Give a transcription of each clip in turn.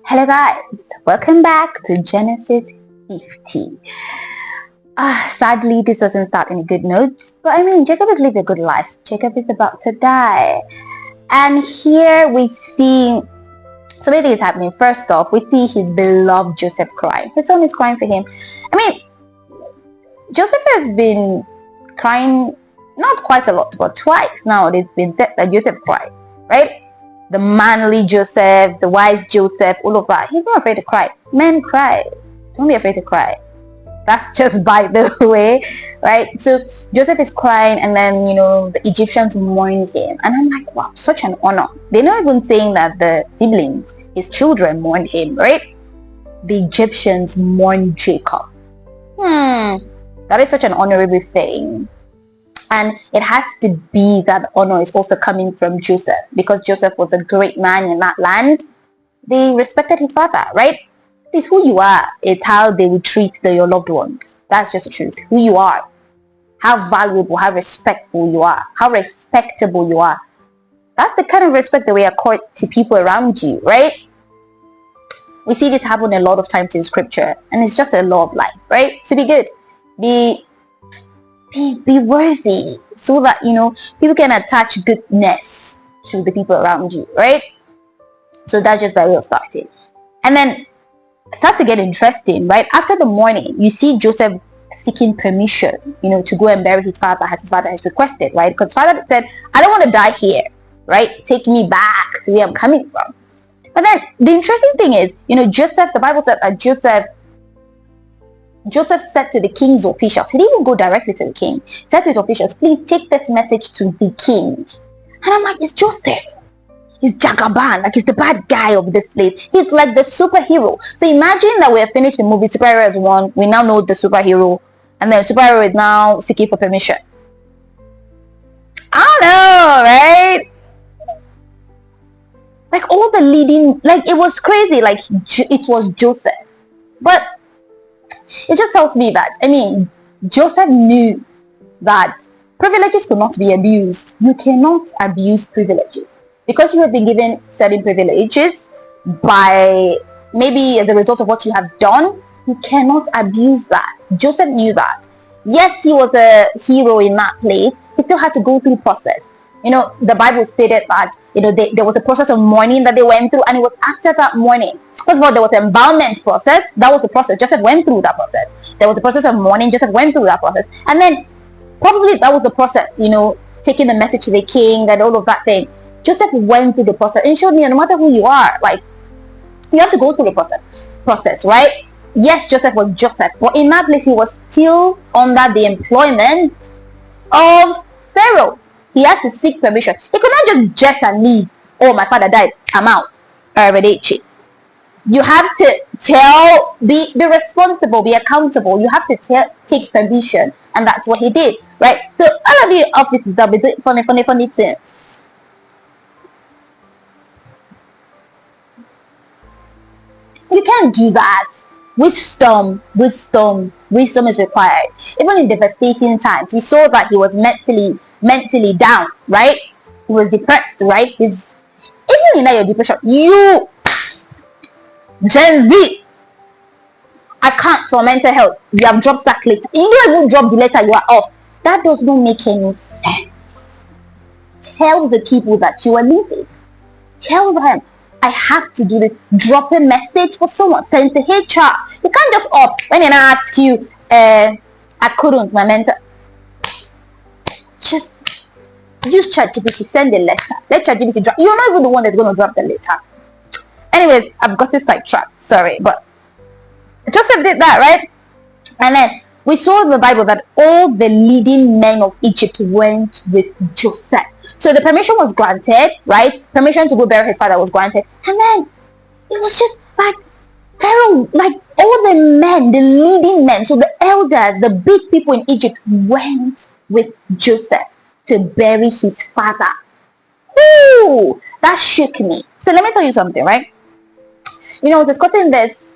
Hello guys, welcome back to Genesis 50. Sadly, this doesn't start in a good note, but I mean, Jacob has lived a good life. Jacob is about to die. And here we see so many things happening. First off, we see his beloved Joseph crying. His son is crying for him. I mean, Joseph has been crying not quite a lot, but twice now it's been said that Joseph cried, right? The manly Joseph, the wise Joseph, all of that. He's not afraid to cry. Men cry. Don't be afraid to cry. That's just by the way, right? So Joseph is crying, and then the Egyptians mourn him, and I'm like, wow, such an honor. They're not even saying that the siblings, his children, mourned him, right? The Egyptians mourn Jacob. That is such an honorable thing. And it has to be that honor is also coming from Joseph, because Joseph was a great man in that land. They respected his father, right? It's who you are. It's how they will treat your loved ones. That's just the truth. Who you are. How valuable, how respectful you are. How respectable you are. That's the kind of respect that we accord to people around you, right? We see this happen a lot of times in scripture. And it's just a law of life, right? So be good. Be worthy, so that people can attach goodness to the people around you, right? So that's just by way of starting. And then it starts to get interesting, right? After the mourning, you see Joseph seeking permission, to go and bury his father as his father has requested, right? Because father said, I don't want to die here, right? Take me back to where I'm coming from. But then the interesting thing is, Joseph, the Bible said that Joseph said to the king's officials, he didn't even go directly to the king. He said to his officials, please take this message to the king. And I'm like, it's Joseph. He's Jagaban, like he's the bad guy of this place. He's like the superhero. So imagine that we have finished the movie, superhero is one. We now know the superhero. And then superhero is now seeking for permission. I don't know, right? Like all the leading, like it was crazy. Like it was Joseph. But it just tells me that, Joseph knew that privileges could not be abused. You cannot abuse privileges. Because you have been given certain privileges by maybe as a result of what you have done, you cannot abuse that. Joseph knew that. Yes, he was a hero in that place. He still had to go through process. The Bible stated that, there was a process of mourning that they went through, and it was after that mourning. First of all, there was an embalmment process. That was the process. Joseph went through that process. There was a process of mourning. Joseph went through that process. And then probably that was the process, taking the message to the king and all of that thing. Joseph went through the process and showed me no matter who you are, like, you have to go through the process, right? Yes, Joseph was Joseph, but in that place, he was still under the employment of Pharaoh. He had to seek permission. He could not just and leave. Oh, my father died. I'm out. You have to be responsible, be accountable. You have to take permission. And that's what he did, right? So all of you officers that be doing funny things. You can't do that. Wisdom is required. Even in devastating times, we saw that he was mentally down, right? He was depressed, right? Even in your depression, you Gen Z, I can't for mental health. You have dropped that letter. You don't even drop the letter, you are off. That does not make any sense. Tell the people that you are leaving. Tell them, I have to do this. Drop a message for someone. Send to HR. You can't just opt when they ask you, I couldn't, my mentor. Just use ChatGPT, send a letter. Let ChatGPT drop. You're not even the one that's going to drop the letter. Anyways, I've got it sidetracked. Sorry, but Joseph did that, right? And then we saw in the Bible that all the leading men of Egypt went with Joseph. So the permission was granted, right? Permission to go bury his father was granted. And then it was just like Pharaoh, like all the men, the leading men, so the elders, the big people in Egypt went with Joseph to bury his father. Ooh, that shook me. So let me tell you something, right? Discussing this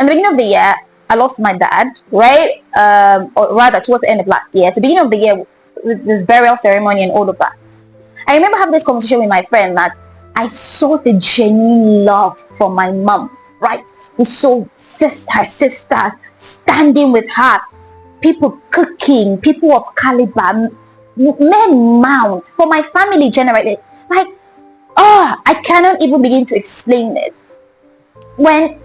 in the beginning of the year, I lost my dad, right? Or rather towards the end of last year. So beginning of the year, with this burial ceremony and all of that. I remember having this conversation with my friend that I saw the genuine love for my mom, right? We saw her sister standing with her, people cooking, people of caliber, men mount for my family generally. Like, oh, I cannot even begin to explain it. When,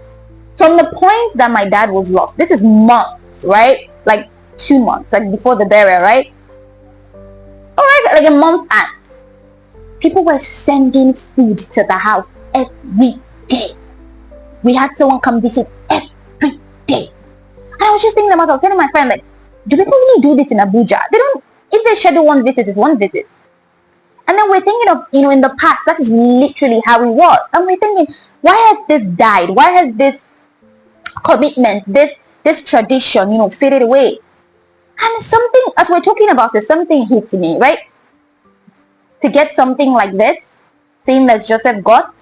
from the point that my dad was lost, this is months, right? Like 2 months, like before the burial, right? All right, like a month, and people were sending food to the house every day. We had someone come visit every day. And I was just thinking about, I was telling my friend, like, do people really do this in Abuja? They don't. If they schedule one visit, it's one visit. And then we're thinking of, in the past, that is literally how it was. And we're thinking, why has this died? Why has this commitment, this tradition, faded away? And something, as we're talking about this, something hits me, right? To get something like this, same as Joseph got,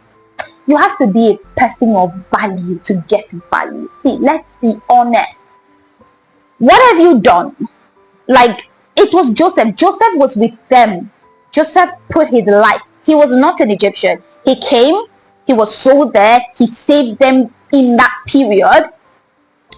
you have to be a person of value to get value. See, let's be honest. What have you done? Like, it was Joseph. Joseph was with them. Joseph put his life. He was not an Egyptian. He came. He was sold there. He saved them in that period.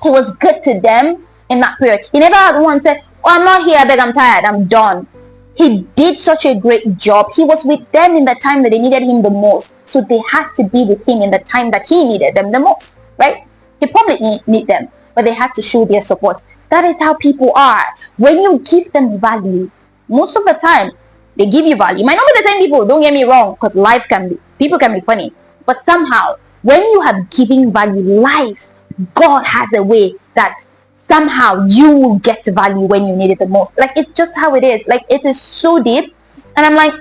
He was good to them in that period. He never had one said, oh, I'm not here, I beg, I'm tired, I'm done. He did such a great job. He was with them in the time that they needed him the most. So they had to be with him in the time that he needed them the most, right? He probably didn't need them, but they had to show their support. That is how people are. When you give them value, most of the time, they give you value. It might not be the same people, don't get me wrong, because people can be funny. But somehow, when you have given value, life, God has a way that somehow you will get value when you need it the most. Like, it's just how it is. Like, it is so deep. And I'm like,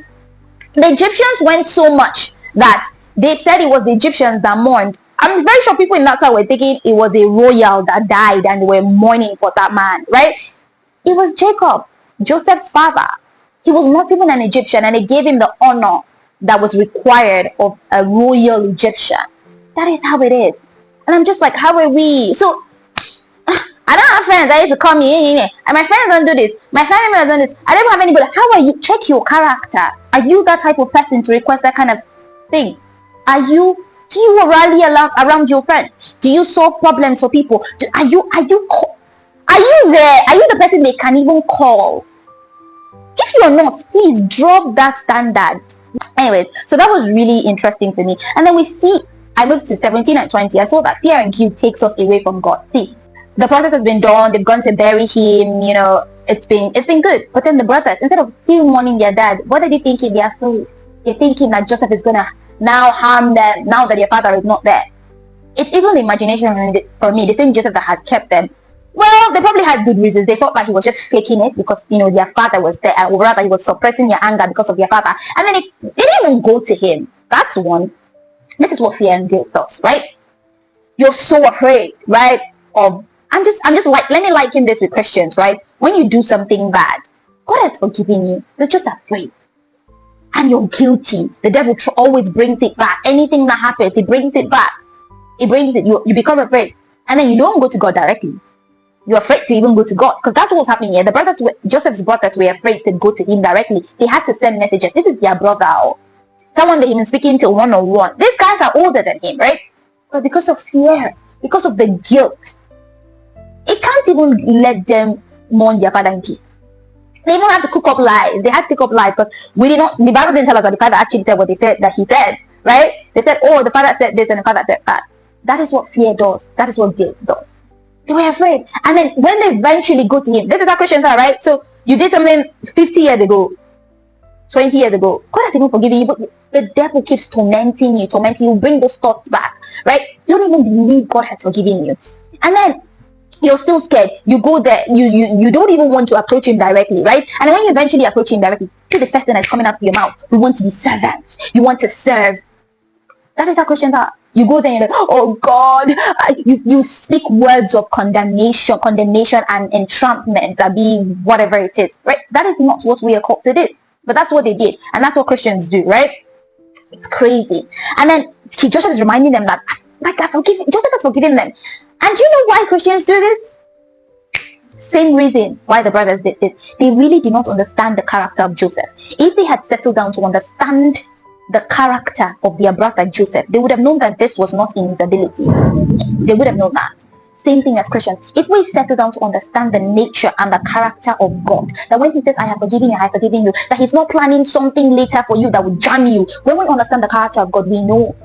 the Egyptians went so much that they said it was the Egyptians that mourned. I'm very sure people in that time were thinking it was a royal that died and they were mourning for that man, right? It was Jacob, Joseph's father. He was not even an Egyptian, and they gave him the honor that was required of a royal Egyptian. That is how it is. And I'm just like, how are we? So, I don't have friends that used to call me, and my friends don't do this. My family members don't do this. I don't have anybody. How are you? Check your character. Are you that type of person to request that kind of thing? Do you rally around your friends? Do you solve problems for people? Are you there? Are you the person they can even call? If you're not, please drop that standard. Anyways, so that was really interesting to me. And then I moved to 17 and 20. I saw that fear and guilt takes us away from God. See, the process has been done. They've gone to bury him. It's been good. But then the brothers, instead of still mourning their dad, what are they thinking? They're afraid. They're thinking that Joseph is gonna now harm them now that their father is not there. It's even imagination for me. The same Joseph that had kept them. Well, they probably had good reasons. They thought like he was just faking it because their father was there, or rather he was suppressing their anger because of their father. And then they didn't even go to him. That's one. This is what fear and guilt does, right? You're so afraid, right? I'm just like, let me liken this with Christians, right? When you do something bad, God has forgiven you. You're just afraid. And you're guilty. The devil always brings it back. Anything that happens, he brings it back. He brings it. You become afraid. And then you don't go to God directly. You're afraid to even go to God. Because that's what was happening here. Joseph's brothers were afraid to go to him directly. They had to send messages. This is their brother. Or someone that he was speaking to one-on-one. These guys are older than him, right? But because of fear, because of the guilt, it can't even let them mourn their father in peace. They even have to cook up lies. They had to cook up lies because the Bible didn't tell us that the father actually said what they said that he said, right? They said, oh, the father said this and the father said that. That is what fear does. That is what guilt does. They were afraid. And then when they eventually go to him, this is how Christians are, right? So you did something 50 years ago, 20 years ago. God has even forgiven you, but the devil keeps tormenting you, bring those thoughts back, right? You don't even believe God has forgiven you. And then you're still scared. You go there, you don't even want to approach him directly, right? And when you eventually approach him directly, see the first thing that's coming out of your mouth. We want to be servants. You want to serve. That is how Christians are. You go there and you're like, oh God, you speak words of condemnation and entrampment, whatever it is, right? That is not what we are called to do. But that's what they did. And that's what Christians do, right? It's crazy. And then Joseph is reminding them that, Joseph has forgiven them. And do you know why Christians do this? Same reason why the brothers did it. They really did not understand the character of Joseph. If they had settled down to understand the character of their brother Joseph, they would have known that this was not in his ability. They would have known that. Same thing as Christians. If we settle down to understand the nature and the character of God, that when he says, I have forgiven you, I have forgiven you, that he's not planning something later for you that will jam you. When we understand the character of God, we know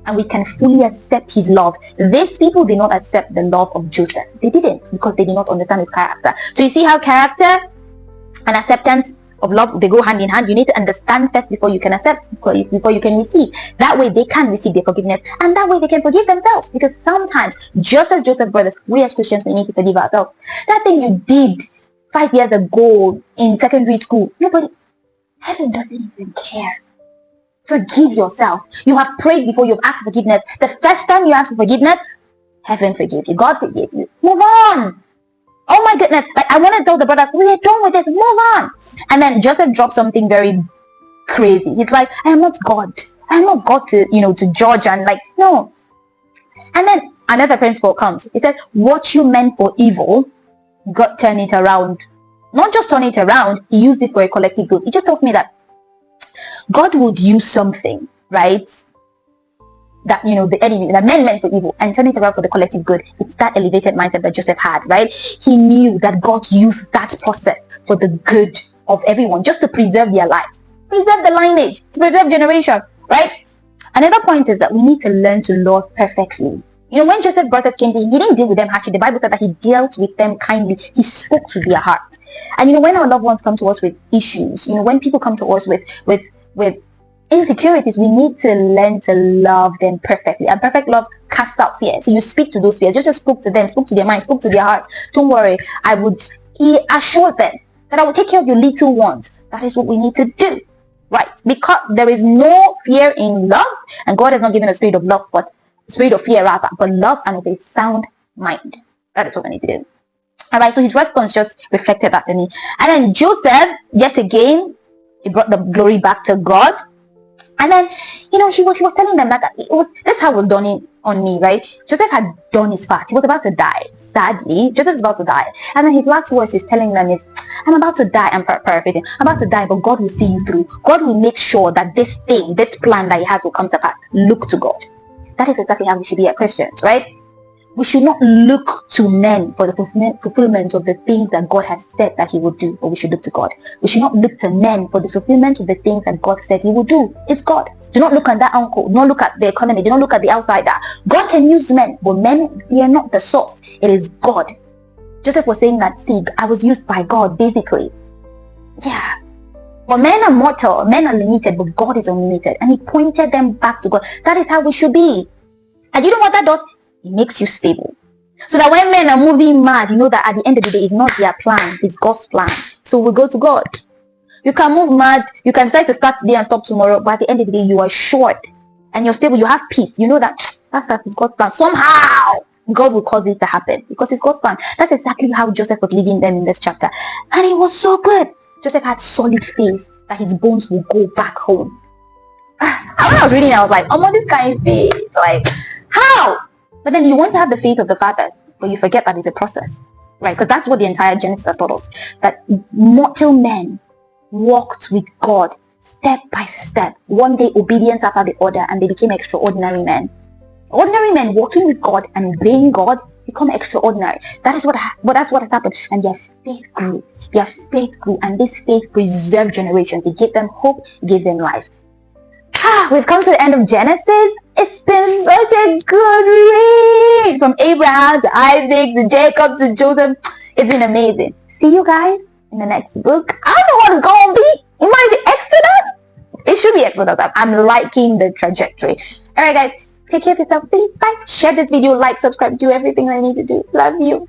and we can fully accept his love. These people did not accept the love of Joseph. They didn't, because they did not understand his character. So you see how character and acceptance of love, they go hand in hand. You need to understand first before you can accept, before you can receive. That way they can receive their forgiveness, and that way they can forgive themselves. Because sometimes, just as Joseph's brothers, we as Christians, we need to forgive ourselves. That thing you did 5 years ago in secondary school, nobody, heaven doesn't even care. Forgive yourself. You have prayed before you've asked forgiveness. The first time you ask for forgiveness, heaven forgave you. God forgave you. Move on. Oh my goodness. Like, I want to tell the brother, we are done with this. Move on. And then Joseph dropped something very crazy. He's like, I am not God. I am not God to, to judge, and like, no. And then another principle comes. He said, what you meant for evil, God turned it around. Not just turn it around, he used it for a collective good. It just tells me that God would use something, right, that, the enemy, that men meant for evil, and turn it around for the collective good. It's that elevated mindset that Joseph had, right? He knew that God used that process for the good of everyone, just to preserve their lives, preserve the lineage, to preserve generation, right? Another point is that we need to learn to love perfectly. When Joseph's brothers came to him, he didn't deal with them harshly. The Bible said that he dealt with them kindly. He spoke to their hearts. And when our loved ones come to us with issues, when people come to us with insecurities, we need to learn to love them perfectly. And perfect love casts out fear. So you speak to those fears. Just spoke to them, spoke to their minds, spoke to their hearts. Don't worry, I would assure them that I will take care of your little ones. That is what we need to do, right? Because there is no fear in love, and God has not given a spirit of love, but spirit of fear rather, but love and of a sound mind. That is what we need to do. All right, so his response just reflected that to me. And then Joseph, yet again, he brought the glory back to God. And then, he was telling them that that's how it was done on me, right? Joseph had done his part. He was about to die. Sadly, Joseph's about to die. And then his last words he's telling them is, I'm about to die. I'm paraphrasing. I'm about to die, but God will see you through. God will make sure that this plan that he has will come to pass. Look to God. That is exactly how we should be as Christians, right? We should not look to men for the fulfillment of the things that God has said that he would do, but we should look to God. We should not look to men for the fulfillment of the things that God said he would do. It's God. Do not look at that uncle. Do not look at the economy. Do not look at the outsider. God can use men, but men, they are not the source. It is God. Joseph was saying that, see, I was used by God, basically. Yeah. But men are mortal. Men are limited, but God is unlimited. And he pointed them back to God. That is how we should be. And you know what that does? It makes you stable. So that when men are moving mad, you know that at the end of the day, it's not their plan, it's God's plan. So we go to God. You can move mad, you can decide to start today and stop tomorrow, but at the end of the day, you are assured and you're stable, you have peace. You know that that's God's plan. Somehow, God will cause it to happen because it's God's plan. That's exactly how Joseph was leaving them in this chapter. And it was so good. Joseph had solid faith that his bones will go back home. And when I was reading, I was like, oh, this kind of faith. Like, how? But then you want to have the faith of the fathers, but you forget that it's a process, right? Because that's what the entire Genesis has taught us. That mortal men walked with God step by step. One day, obedience after the other, and they became extraordinary men. Ordinary men walking with God and obeying God become extraordinary. That's what has happened. And their faith grew. Their faith grew, and this faith preserved generations. It gave them hope. It gave them life. We've come to the end of Genesis. It's been such a good read. From Abraham to Isaac to Jacob to Joseph. It's been amazing. See you guys in the next book. I don't know what it's going to be. It might be Exodus. It should be Exodus. I'm liking the trajectory. Alright guys, take care of yourself. Please bye. Share this video, like, subscribe, do everything I need to do. Love you.